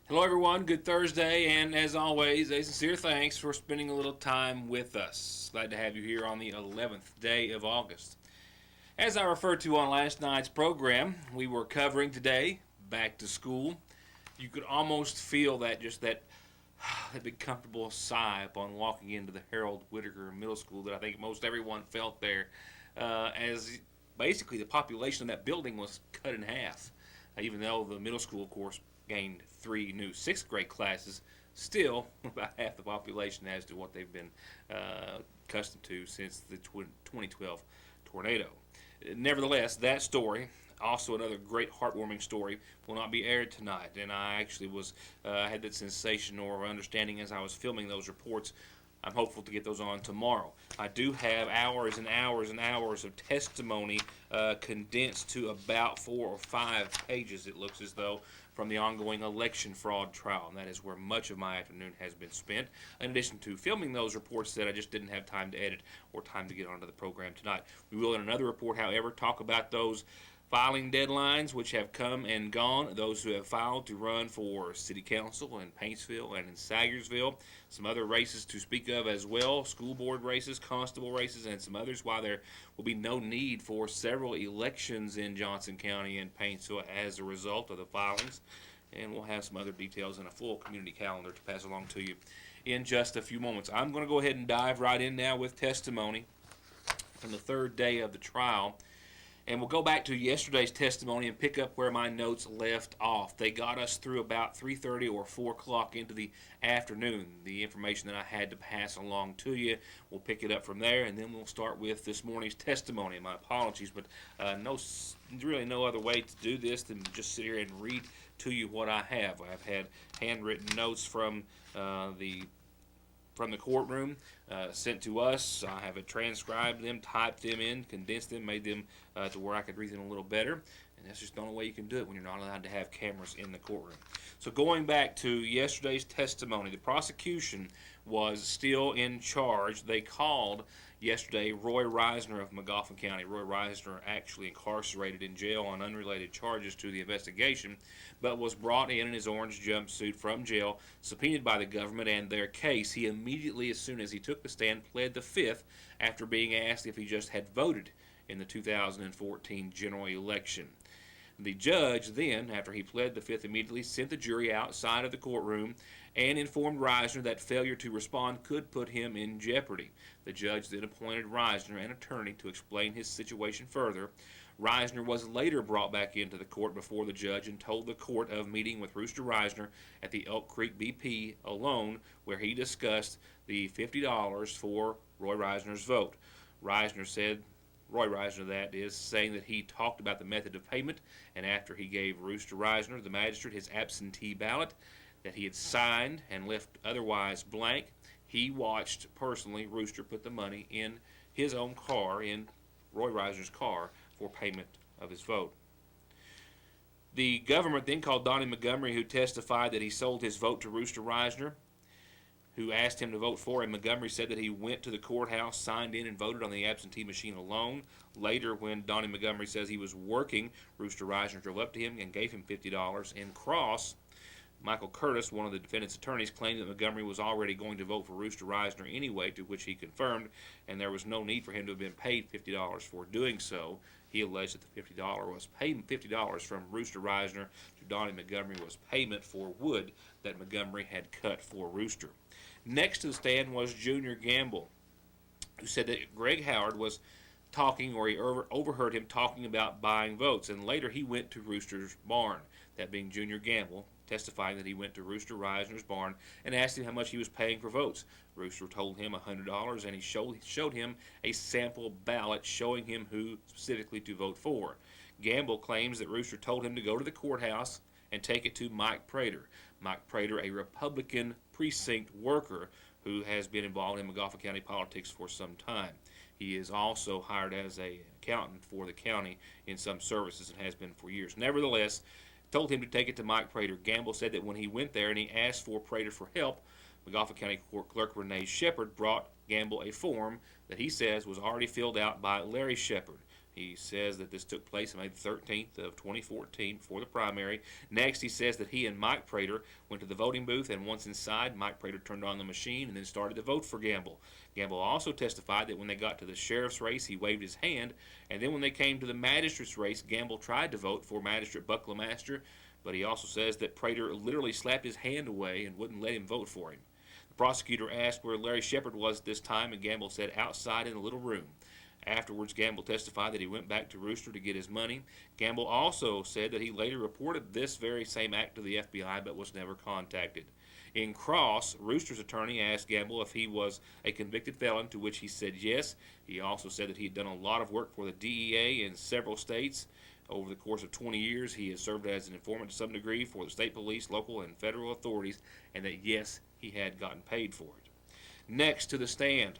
Hello, everyone. Good Thursday, and as always, a sincere thanks for spending a little time with us. Glad to have you here on the 11th day of August. As I referred to on last night's program, we were covering today back to school. You could almost feel that big comfortable sigh upon walking into the Harold Whittaker Middle School that I think most everyone felt there, as basically the population of that building was cut in half. Even though the middle school, of course, gained 3 new sixth grade classes, still about half the population as to what they've been accustomed to since the 2012 tornado. Nevertheless, that story, also another great heartwarming story, will not be aired tonight. And I actually had that sensation or understanding as I was filming those reports. I'm hopeful to get those on tomorrow. I do have hours and hours and hours of testimony condensed to about 4 or 5 pages, it looks as though, from the ongoing election fraud trial. And that is where much of my afternoon has been spent, in addition to filming those reports that I just didn't have time to edit or time to get onto the program tonight. We will, in another report, however, talk about those filing deadlines which have come and gone, those who have filed to run for city council in Paintsville and in Salyersville, some other races to speak of as well, school board races, constable races, and some others, while there will be no need for several elections in Johnson County and Paintsville as a result of the filings. And we'll have some other details in a full community calendar to pass along to you in just a few moments. I'm going to go ahead and dive right in now with testimony from the third day of the trial. And we'll go back to yesterday's testimony and pick up where my notes left off. They got us through about 3:30 or 4 o'clock into the afternoon. The information that I had to pass along to you, we'll pick it up from there, and then we'll start with this morning's testimony. My apologies, but really no other way to do this than just sit here and read to you what I have. I've had handwritten notes from the courtroom sent to us. I have transcribed them, typed them in, condensed them, made them to where I could read them a little better. And that's just the only way you can do it when you're not allowed to have cameras in the courtroom. So going back to yesterday's testimony, the prosecution was still in charge. They called yesterday Roy Reisner of Magoffin County. Roy Reisner actually incarcerated in jail on unrelated charges to the investigation, but was brought in his orange jumpsuit from jail, subpoenaed by the government and their case. He immediately, as soon as he took the stand, pled the fifth after being asked if he just had voted in the 2014 general election. The judge then, after he pled the fifth, immediately sent the jury outside of the courtroom and informed Reisner that failure to respond could put him in jeopardy. The judge then appointed Reisner an attorney to explain his situation further. Reisner was later brought back into the court before the judge and told the court of meeting with Rooster Reisner at the Elk Creek BP alone, where he discussed the $50 for Roy Reisner's vote. Roy Reisner, that is, saying that he talked about the method of payment, and after he gave Rooster Reisner, the magistrate, his absentee ballot that he had signed and left otherwise blank, he watched personally Rooster put the money in his own car, in Roy Reisner's car, for payment of his vote. The government then called Donnie Montgomery, who testified that he sold his vote to Rooster Reisner, who asked him to vote for him. Montgomery said that he went to the courthouse, signed in, and voted on the absentee machine alone. Later, when Donnie Montgomery says he was working, Rooster Reisner drove up to him and gave him $50 in cross. Michael Curtis, one of the defendant's attorneys, claimed that Montgomery was already going to vote for Rooster Reisner anyway, to which he confirmed, and there was no need for him to have been paid $50 for doing so. He alleged that the $50 from Rooster Reisner to Donnie Montgomery was payment for wood that Montgomery had cut for Rooster. Next to the stand was Junior Gamble, who said that Greg Howard was talking, or he overheard him talking about buying votes, and later he went to Rooster's barn, that being Junior Gamble, testifying that he went to Rooster Reisner's barn and asked him how much he was paying for votes. Rooster told him $100, and he showed him a sample ballot showing him who specifically to vote for. Gamble claims that Rooster told him to go to the courthouse and take it to Mike Prater. Mike Prater, a Republican precinct worker who has been involved in Magoffin County politics for some time. He is also hired as an accountant for the county in some services and has been for years. Nevertheless, told him to take it to Mike Prater. Gamble said that when he went there and he asked for Prater for help, Magoffin County Court Clerk Renee Shepard brought Gamble a form that he says was already filled out by Larry Shepard. He says that this took place on May 13th of 2014 before the primary. Next, he says that he and Mike Prater went to the voting booth, and once inside, Mike Prater turned on the machine and then started to vote for Gamble. Gamble also testified that when they got to the sheriff's race, he waved his hand, and then when they came to the magistrate's race, Gamble tried to vote for Magistrate Buck LeMaster, but he also says that Prater literally slapped his hand away and wouldn't let him vote for him. The prosecutor asked where Larry Shepard was at this time, and Gamble said outside in a little room. Afterwards, Gamble testified that he went back to Rooster to get his money. Gamble also said that he later reported this very same act to the FBI but was never contacted. In cross, Rooster's attorney asked Gamble if he was a convicted felon, to which he said yes. He also said that he had done a lot of work for the DEA in several states. Over the course of 20 years, he has served as an informant to some degree for the state police, local, and federal authorities, and that yes, he had gotten paid for it. Next to the stand,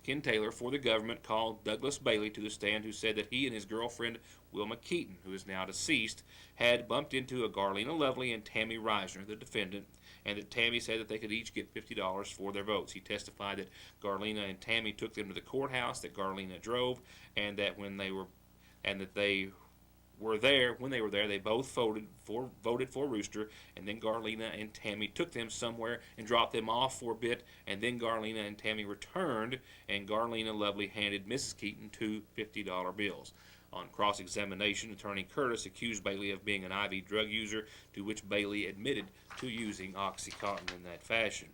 Ken Taylor for the government called Douglas Bailey to the stand, who said that he and his girlfriend Wilma Keaton, who is now deceased, had bumped into a Garlina Lovely and Tammy Reisner, the defendant, and that Tammy said that they could each get $50 for their votes. He testified that Garlina and Tammy took them to the courthouse, that Garlina drove, and that when they were there, they both voted for Rooster, and then Garlina and Tammy took them somewhere and dropped them off for a bit, and then Garlina and Tammy returned, and Garlina Lovely handed Mrs. Keaton two $50 bills. On cross-examination, Attorney Curtis accused Bailey of being an IV drug user, to which Bailey admitted to using OxyContin in that fashion.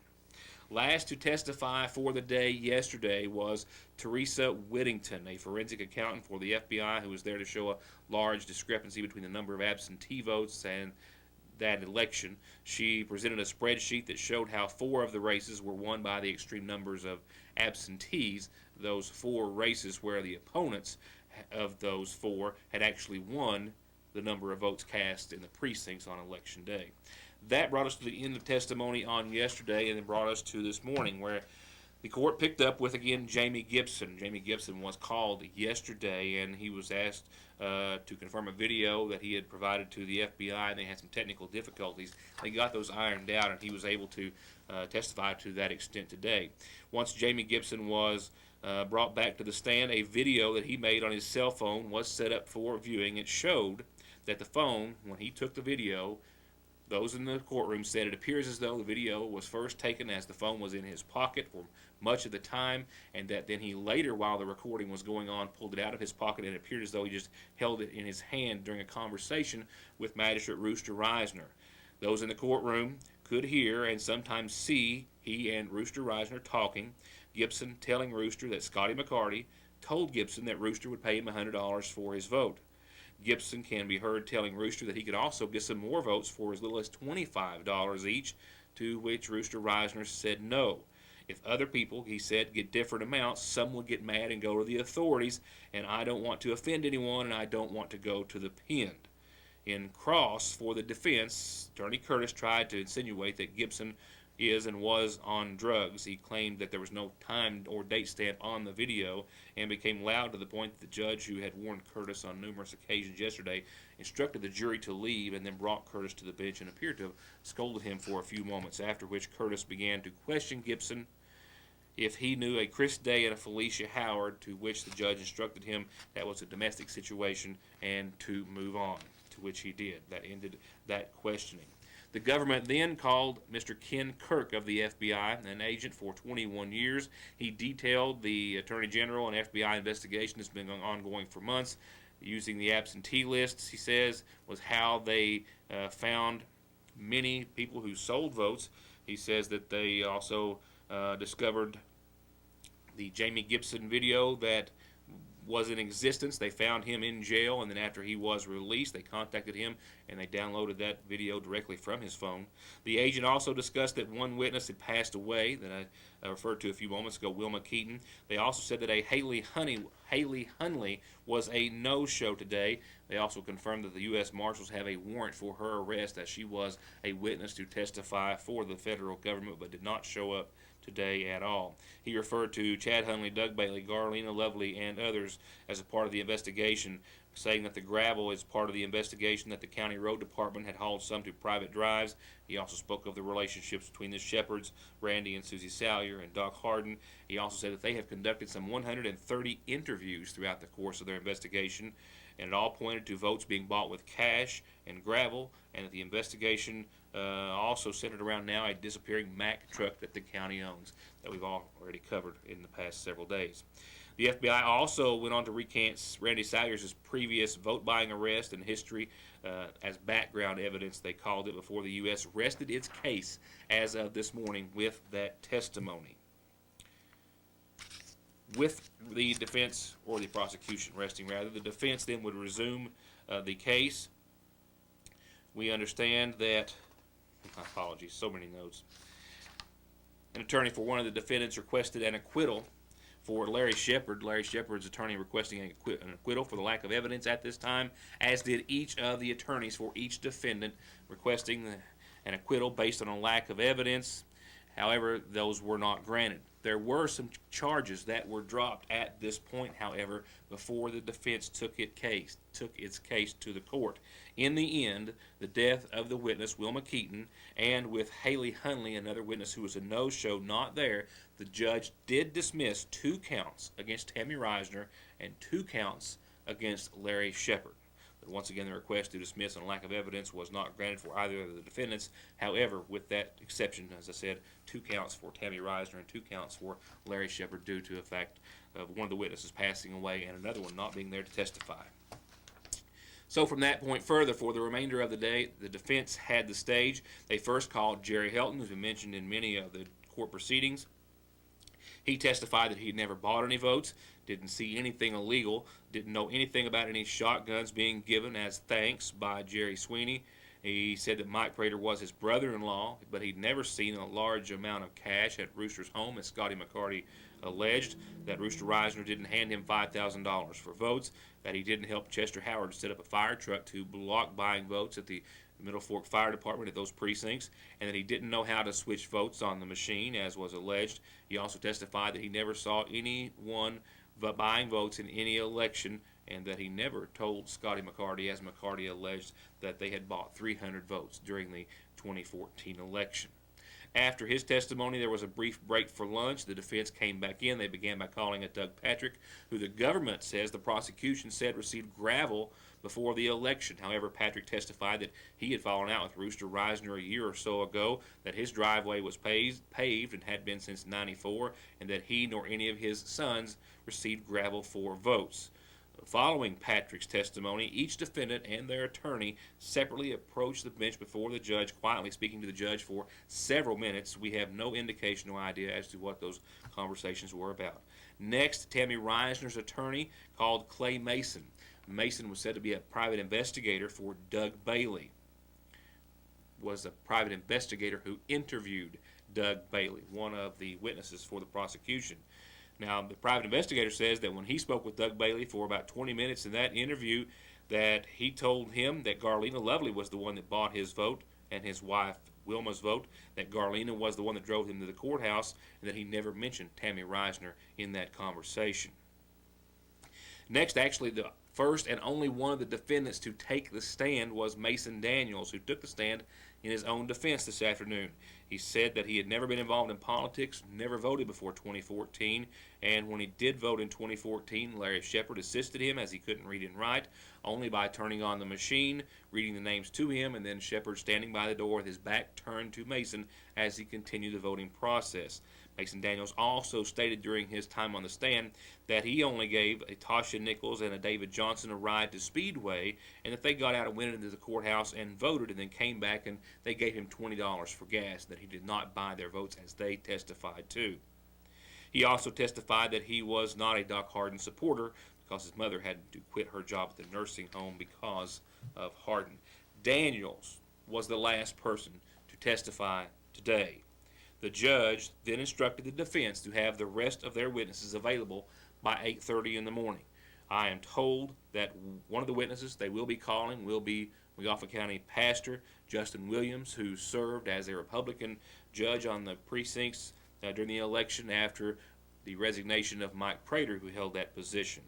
Last to testify for the day yesterday was Teresa Whittington, a forensic accountant for the FBI who was there to show a large discrepancy between the number of absentee votes and that election. She presented a spreadsheet that showed how 4 of the races were won by the extreme numbers of absentees, those 4 races where the opponents of those 4 had actually won the number of votes cast in the precincts on election day. That brought us to the end of testimony on yesterday, and then brought us to this morning, where the court picked up with, again, Jamie Gibson. Jamie Gibson was called yesterday, and he was asked to confirm a video that he had provided to the FBI, and they had some technical difficulties. They got those ironed out, and he was able to testify to that extent today. Once Jamie Gibson was brought back to the stand, a video that he made on his cell phone was set up for viewing. It showed that the phone, when he took the video, those in the courtroom said it appears as though the video was first taken as the phone was in his pocket for much of the time, and that then he later, while the recording was going on, pulled it out of his pocket, and it appeared as though he just held it in his hand during a conversation with Magistrate Rooster Reisner. Those in the courtroom could hear and sometimes see he and Rooster Reisner talking, Gibson telling Rooster that Scotty McCarty told Gibson that Rooster would pay him $100 for his vote. Gibson can be heard telling Rooster that he could also get some more votes for as little as $25 each, to which Rooster Reisner said no. If other people, he said, get different amounts, some would get mad and go to the authorities, and I don't want to offend anyone, and I don't want to go to the pen. In cross for the defense, Attorney Curtis tried to insinuate that Gibson is and was on drugs. He claimed that there was no time or date stamp on the video, and became loud to the point that the judge, who had warned Curtis on numerous occasions yesterday, instructed the jury to leave, and then brought Curtis to the bench and appeared to have scolded him for a few moments, after which Curtis began to question Gibson if he knew a Chris Day and a Felicia Howard, to which the judge instructed him that was a domestic situation and to move on, to which he did. That ended that questioning. The government then called Mr. Ken Kirk of the FBI, an agent for 21 years. He detailed the Attorney General and FBI investigation that's been ongoing for months. Using the absentee lists, he says, was how they found many people who sold votes. He says that they also discovered the Jamie Gibson video that was in existence. They found him in jail, and then after he was released, they contacted him and they downloaded that video directly from his phone. The agent also discussed that one witness had passed away that I referred to a few moments ago, Wilma Keaton. They also said that a Haley Hunley was a no-show today. They also confirmed that the U.S. Marshals have a warrant for her arrest, as she was a witness to testify for the federal government but did not show up today at all. He referred to Chad Hunley, Doug Bailey, Garlina Lovely, and others as a part of the investigation, saying that the gravel is part of the investigation that the county road department had hauled some to private drives. He also spoke of the relationships between the Shepherds, Randy and Susie Salyer, and Doc Harden. He also said that they have conducted some 130 interviews throughout the course of their investigation, and it all pointed to votes being bought with cash and gravel, and that the investigation also centered around now a disappearing Mack truck that the county owns, that we've already covered in the past several days. The FBI also went on to recant Randy Salyers' previous vote-buying arrest and history as background evidence, they called it, before the U.S. rested its case as of this morning with that testimony. With the defense, or the prosecution resting rather, the defense then would resume the case. We understand that, my apologies, so many notes. An attorney for one of the defendants requested an acquittal for Larry Shepard. Larry Shepard's attorney requesting an acquittal for the lack of evidence at this time, as did each of the attorneys for each defendant requesting an acquittal based on a lack of evidence. However, those were not granted. There were some charges that were dropped at this point, however, before the defense took its case to the court. In the end, the death of the witness, Wilma Keaton, and with Haley Hunley, another witness who was a no-show, not there, the judge did dismiss 2 counts against Tammy Reisner and 2 counts against Larry Shepard. But once again, the request to dismiss on lack of evidence was not granted for either of the defendants. However, with that exception, as I said, 2 counts for Tammy Reisner and 2 counts for Larry Shepard due to the fact of one of the witnesses passing away and another one not being there to testify. So from that point further, for the remainder of the day, the defense had the stage. They first called Jerry Helton, who's been mentioned in many of the court proceedings. He testified that he had never bought any votes, didn't see anything illegal, didn't know anything about any shotguns being given as thanks by Jerry Sweeney. He said that Mike Prater was his brother-in-law, but he'd never seen a large amount of cash at Rooster's home, as Scotty McCarty alleged, that Rooster Reisner didn't hand him $5,000 for votes, that he didn't help Chester Howard set up a fire truck to block buying votes at the Middle Fork Fire Department at those precincts, and that he didn't know how to switch votes on the machine, as was alleged. He also testified that he never saw anyone buying votes in any election, and that he never told Scotty McCarty, as McCarty alleged, that they had bought 300 votes during the 2014 election. After his testimony, there was a brief break for lunch. The defense came back in. They began by calling it Doug Patrick, who the government says the prosecution said received gravel before the election. However, Patrick testified that he had fallen out with Rooster Reisner a year or so ago, that his driveway was paved and had been since '94, and that he nor any of his sons received gravel for votes. Following Patrick's testimony, each defendant and their attorney separately approached the bench before the judge, quietly speaking to the judge for several minutes. We have no indication or idea as to what those conversations were about. Next, Tammy Reisner's attorney called Clay Mason. Mason was said to be a private investigator for Doug Bailey. Was a private investigator who interviewed Doug Bailey, one of the witnesses for the prosecution. Now, the private investigator says that when he spoke with Doug Bailey for about 20 minutes in that interview, that he told him that Garlena Lovely was the one that bought his vote and his wife Wilma's vote, that Garlena was the one that drove him to the courthouse, and that he never mentioned Tammy Reisner in that conversation. Next, actually, the first and only one of the defendants to take the stand was Mason Daniels, who took the stand in his own defense this afternoon. He said that he had never been involved in politics, never voted before 2014, and when he did vote in 2014, Larry Shepard assisted him, as he couldn't read and write, only by turning on the machine, reading the names to him, and then Shepard standing by the door with his back turned to Mason as he continued the voting process. Mason Daniels also stated during his time on the stand that he only gave a Tasha Nichols and a David Johnson a ride to Speedway, and that they got out and went into the courthouse and voted, and then came back and they gave him $20 for gas, that he did not buy their votes, as they testified to. He also testified that he was not a Doc Harden supporter because his mother had to quit her job at the nursing home because of Harden. Daniels was the last person to testify today. The judge then instructed the defense to have the rest of their witnesses available by 8:30 in the morning. I am told that one of the witnesses they will be calling will be Weofa County Pastor Justin Williams, who served as a Republican judge on the precincts during the election after the resignation of Mike Prater, who held that position.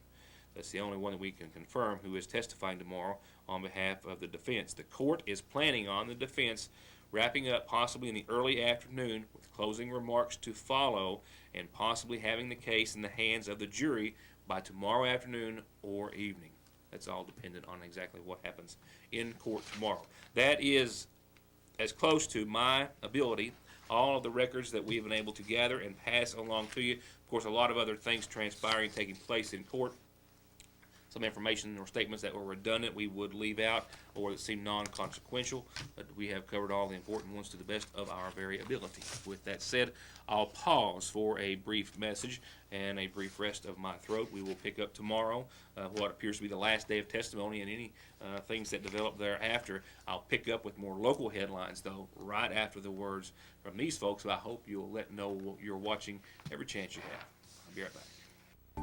That's the only one that we can confirm who is testifying tomorrow on behalf of the defense. The court is planning on the defense wrapping up possibly in the early afternoon with closing remarks to follow and possibly having the case in the hands of the jury by tomorrow afternoon or evening. That's all dependent on exactly what happens in court tomorrow. That is as close to my ability, all of the records that we've been able to gather and pass along to you. Of course, a lot of other things transpiring, taking place in court. Some information or statements that were redundant we would leave out or that seem non-consequential, but we have covered all the important ones to the best of our very ability. With that said, I'll pause for a brief message and a brief rest of my throat. We will pick up tomorrow what appears to be the last day of testimony and any things that develop thereafter. I'll pick up with more local headlines, though, right after the words from these folks, who I hope you'll let know you're watching every chance you have. I'll be right back.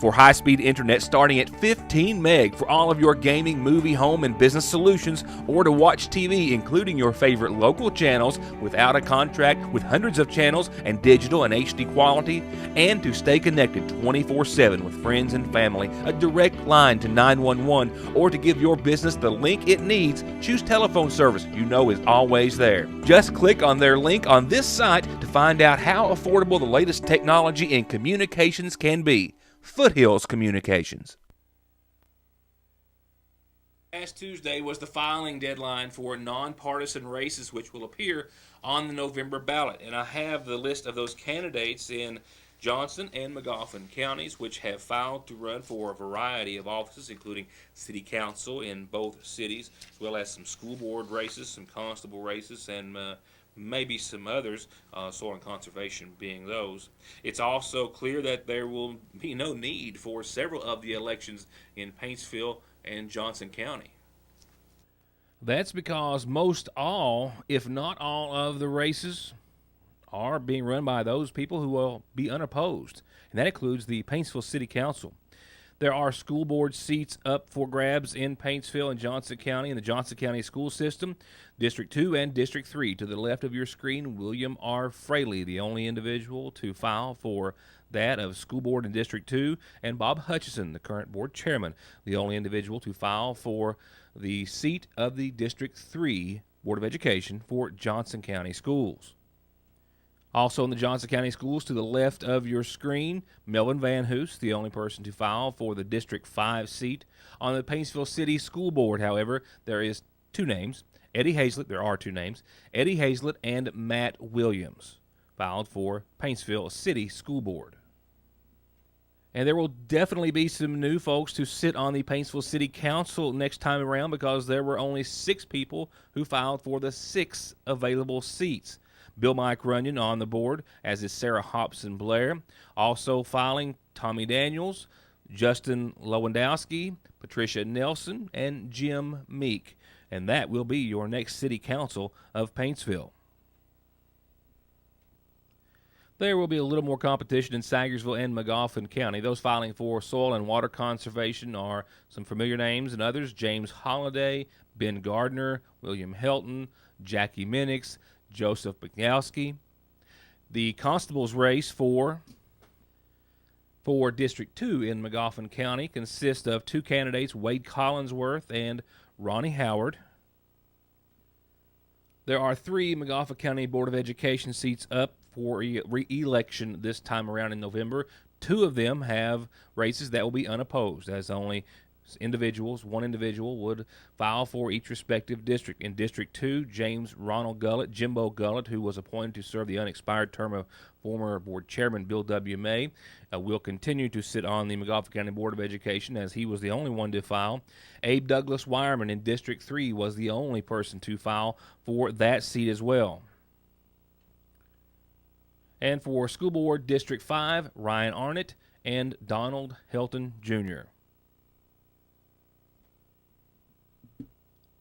For high-speed internet starting at 15 meg for all of your gaming, movie, home, and business solutions, or to watch TV, including your favorite local channels without a contract with hundreds of channels and digital and HD quality, and to stay connected 24/7 with friends and family, a direct line to 911, or to give your business the link it needs, choose telephone service you know is always there. Just click on their link on this site to find out how affordable the latest technology in communications can be. Foothills Communications. Last Tuesday was the filing deadline for nonpartisan races, which will appear on the November ballot. And I have the list of those candidates in Johnson and Magoffin counties, which have filed to run for a variety of offices, including city council in both cities, as well as some school board races, some constable races, and maybe some others, soil and conservation being those. It's also clear that there will be no need for several of the elections in Paintsville and Johnson County. That's because most all, if not all, of the races are being run by those people who will be unopposed, and that includes the Paintsville City Council. There are school board seats up for grabs in Paintsville and Johnson County in the Johnson County school system, District 2 and District 3. To the left of your screen, William R. Fraley, the only individual to file for that of school board in District 2, and Bob Hutchison, the current board chairman, the only individual to file for the seat of the District 3 Board of Education for Johnson County schools. Also in the Johnson County schools, to the left of your screen, Melvin Van Hoos, the only person to file for the District 5 seat. On the Paintsville City School Board, however, there are two names, Eddie Hazlett and Matt Williams, filed for Paintsville City School Board. And there will definitely be some new folks to sit on the Paintsville City Council next time around, because there were only 6 people who filed for the 6 available seats. Bill Mike Runyon on the board, as is Sarah Hobson Blair. Also filing, Tommy Daniels, Justin Lewandowski, Patricia Nelson, and Jim Meek. And that will be your next city council of Paintsville. There will be a little more competition in Sayersville and Magoffin County. Those filing for soil and water conservation are some familiar names and others: James Holliday, Ben Gardner, William Helton, Jackie Minix, Joseph Bukowski. The constable's race for District 2 in Magoffin County consists of 2 candidates, Wade Collinsworth and Ronnie Howard. There are 3 Magoffin County Board of Education seats up for re-election this time around in November. 2 of them have races that will be unopposed, as only one individual would file for each respective district. In District 2, James Ronald Gullett, Jimbo Gullett, who was appointed to serve the unexpired term of former board chairman Bill W. May, will continue to sit on the Magoffin County Board of Education, as he was the only one to file. Abe Douglas Wireman in District 3 was the only person to file for that seat as well. And for School Board District 5, Ryan Arnett and Donald Helton Jr.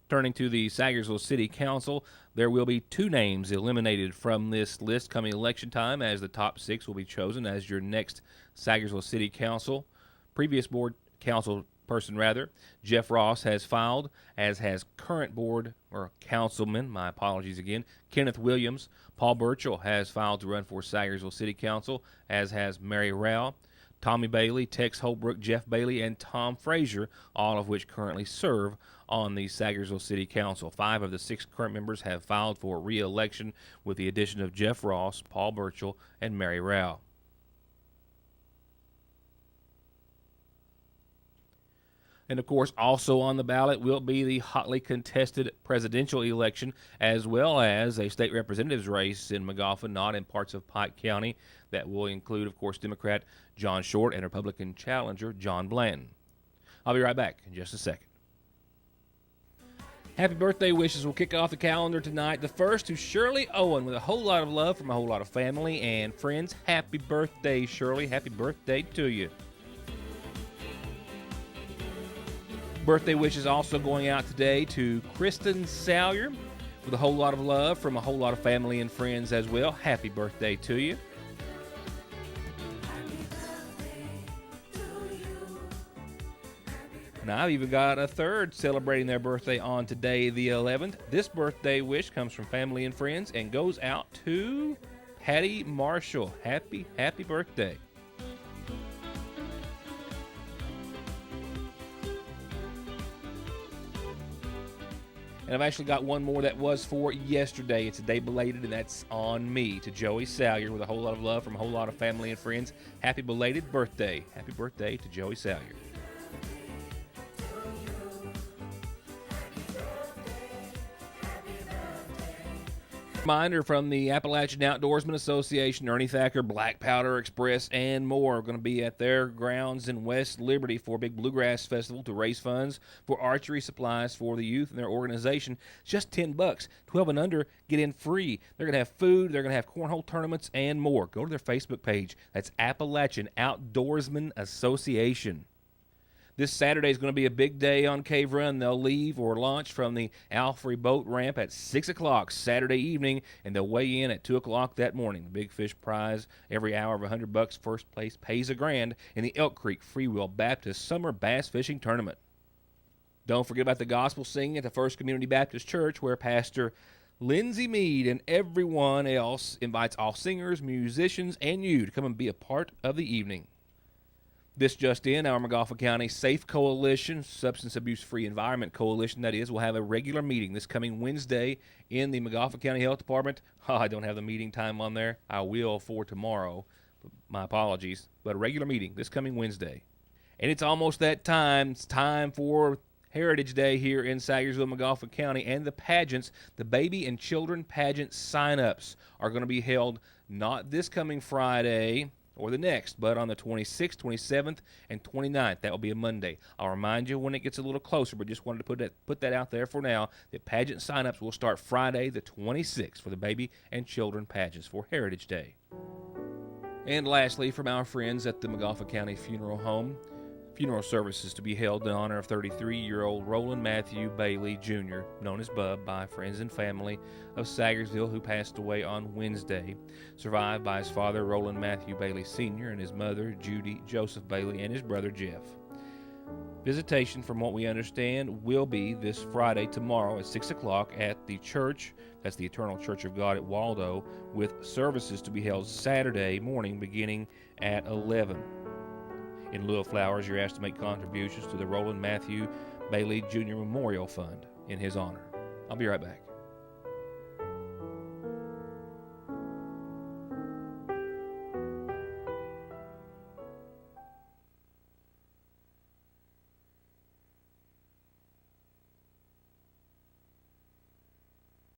Turning to the Sayersville City Council, there will be 2 names eliminated from this list coming election time, as the top 6 will be chosen as your next Sayersville City Council. Previous board council person, Jeff Ross has filed, as has current board or councilman, my apologies again, Kenneth Williams. Paul Burchell has filed to run for Sayersville City Council, as has Mary Rao. Tommy Bailey, Tex Holbrook, Jeff Bailey, and Tom Frazier, all of which currently serve on the Sagersville City Council. 5 of the 6 current members have filed for re-election with the addition of Jeff Ross, Paul Burchell, and Mary Rao. And, of course, also on the ballot will be the hotly contested presidential election, as well as a state representative's race in Magoffin and parts of Pike County. That will include, of course, Democrat John Short and Republican challenger John Blanton. I'll be right back in just a second. Happy birthday wishes will kick off the calendar tonight. The first to Shirley Owen with a whole lot of love from a whole lot of family and friends. Happy birthday, Shirley. Happy birthday to you. Birthday wishes also going out today to Kristen Salyer with a whole lot of love from a whole lot of family and friends as well. Happy birthday to you. And I've even got a third celebrating their birthday on today, the 11th. This birthday wish comes from family and friends and goes out to Patty Marshall. Happy birthday. And I've actually got one more that was for yesterday. It's a day belated, and that's on me, to Joey Salyer with a whole lot of love from a whole lot of family and friends. Happy belated birthday. Happy birthday to Joey Salyer. Reminder from the Appalachian Outdoorsman Association, Ernie Thacker, Black Powder Express, and more are going to be at their grounds in West Liberty for a big bluegrass festival to raise funds for archery supplies for the youth and their organization. It's just $10. 12 and under, get in free. They're going to have food, they're going to have cornhole tournaments, and more. Go to their Facebook page. That's Appalachian Outdoorsman Association. This Saturday is going to be a big day on Cave Run. They'll leave or launch from the Alfrey Boat Ramp at 6 o'clock Saturday evening, and they'll weigh in at 2 o'clock that morning. The Big Fish prize, every hour of $100. First place pays $1,000 in the Elk Creek Freewill Baptist Summer Bass Fishing Tournament. Don't forget about the gospel singing at the First Community Baptist Church, where Pastor Lindsay Mead and everyone else invites all singers, musicians, and you to come and be a part of the evening. This just in, our Magoffin County S.A.F.E Coalition, Substance Abuse Free Environment Coalition, that is, will have a regular meeting this coming Wednesday in the Magoffin County Health Department. I don't have the meeting time on there. I will for tomorrow. My apologies. But a regular meeting this coming Wednesday. And it's almost that time. It's time for Heritage Day here in Sagersville, Magoffin County, and the pageants. The baby and children pageant sign-ups are going to be held not this coming Friday or the next, but on the 26th, 27th, and 29th. That will be a Monday. I'll remind you when it gets a little closer, but just wanted to put that out there for now, that pageant signups will start Friday the 26th for the baby and children pageants for Heritage Day. And lastly, from our friends at the Magoffin County Funeral Home, funeral services to be held in honor of 33-year-old Roland Matthew Bailey, Jr., known as Bub, by friends and family of Sagersville, who passed away on Wednesday, survived by his father, Roland Matthew Bailey, Sr., and his mother, Judy Joseph Bailey, and his brother, Jeff. Visitation, from what we understand, will be this Friday, tomorrow, at 6 o'clock at the church, that's the Eternal Church of God at Waldo, with services to be held Saturday morning beginning at 11. In lieu of flowers, you're asked to make contributions to the Roland Matthew Bailey Jr. Memorial Fund in his honor. I'll be right back.